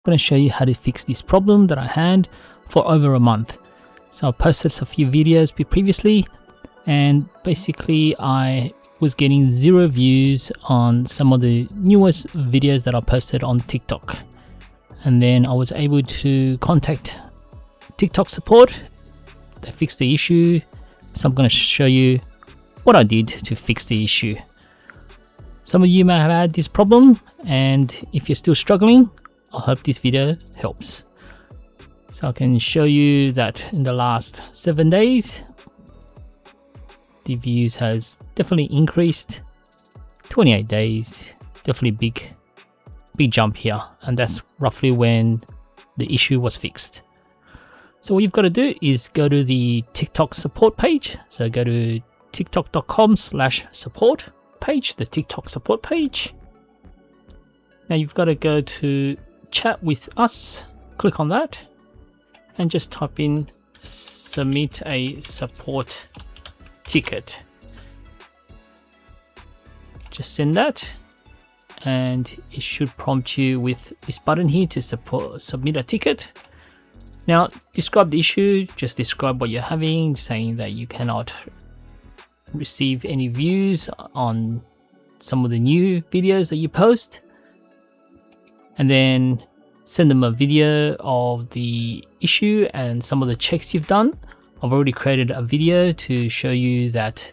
going to show you how to fix this problem that I had for over a month. So I posted a few videos previously, and basically I was getting 0 views on some of the newest videos that I posted on TikTok. And then I was able to contact TikTok support. They fixed the issue. So I'm going to show you what I did to fix the issue. Some of you may have had this problem, and if you're still struggling, I hope this video helps. So I can show you that in the last 7 days, the views has definitely increased. 28 days, definitely big jump here, and that's roughly when the issue was fixed. So what you've got to do is go to the TikTok support page. So go to tiktok.com/support page, the TikTok support page. Now you've got to go to chat with us, click on that, and just type in submit a support ticket. Just send that, and it should prompt you with this button here to submit a ticket. Now describe the issue, just describe what you're having, saying that you cannot receive any views on some of the new videos that you post, and then send them a video of the issue and some of the checks you've done. I've already created a video to show you that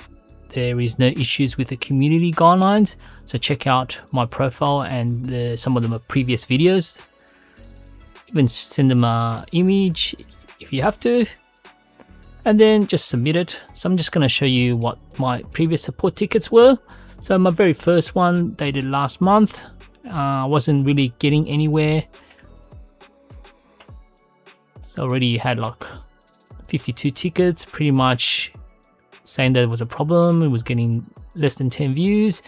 there is no issues with the community guidelines, so check out my profile and some of them are previous videos. Even send them an image if you have to, and then just submit it. So I'm just going to show you what my previous support tickets were. So my very first one dated last month. I wasn't really getting anywhere. So already had like 52 tickets, pretty much saying that it was a problem. It was getting less than 10 views,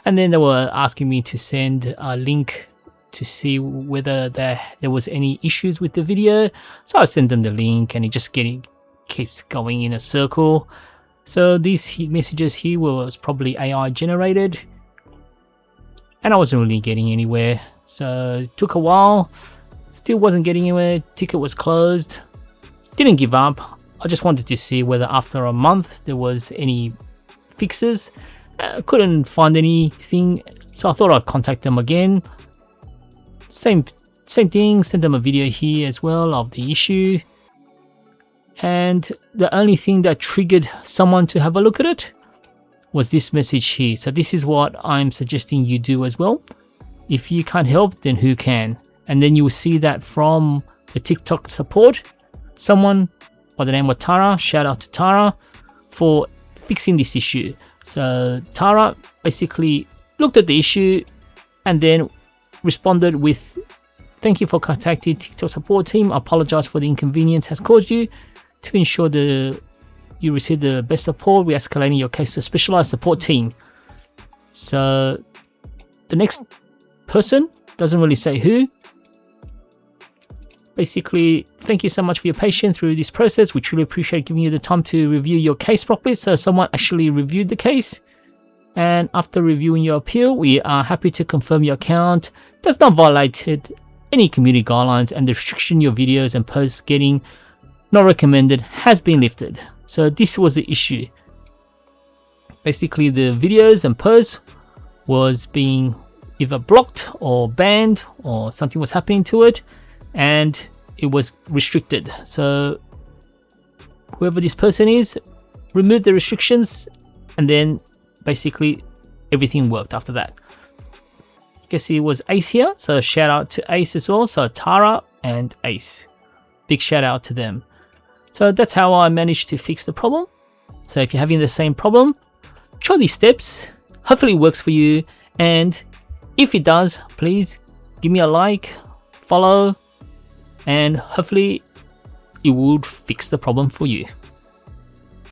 and then they were asking me to send a link to see whether there was any issues with the video. So I sent them the link, and it just keeps going in a circle. So these messages here was probably AI generated, and I wasn't really getting anywhere. So it took a while, still wasn't getting anywhere. Ticket was closed. Didn't give up. I just wanted to see whether after a month there was any fixes. Couldn't find anything, so I thought I'd contact them again. Same thing, sent them a video here as well of the issue. And the only thing that triggered someone to have a look at it was this message here. So this is what I'm suggesting you do as well. If you can't help, then who can? And then you will see that from the TikTok support, someone by the name of Tara, shout out to Tara for fixing this issue. So Tara basically looked at the issue and then responded with, thank you for contacting TikTok support team. I apologize for the inconvenience has caused you. To ensure you receive the best support, we're escalating your case to a specialized support team. So the next person doesn't really say who. Basically, thank you so much for your patience through this process. We truly appreciate giving you the time to review your case properly. So someone actually reviewed the case, and after reviewing your appeal, we are happy to confirm your account does not violate any community guidelines, and the restriction your videos and posts getting not recommended has been lifted. So this was the issue. Basically, the videos and posts was being either blocked or banned, or something was happening to it, and it was restricted. So whoever this person is removed the restrictions, and then basically everything worked after that. I guess it was Ace here, so shout out to Ace as well. So Tara and Ace, big shout out to them. So that's how I managed to fix the problem. So if you're having the same problem, try these steps. Hopefully it works for you, and if it does, please give me a like, follow, and hopefully it would fix the problem for you.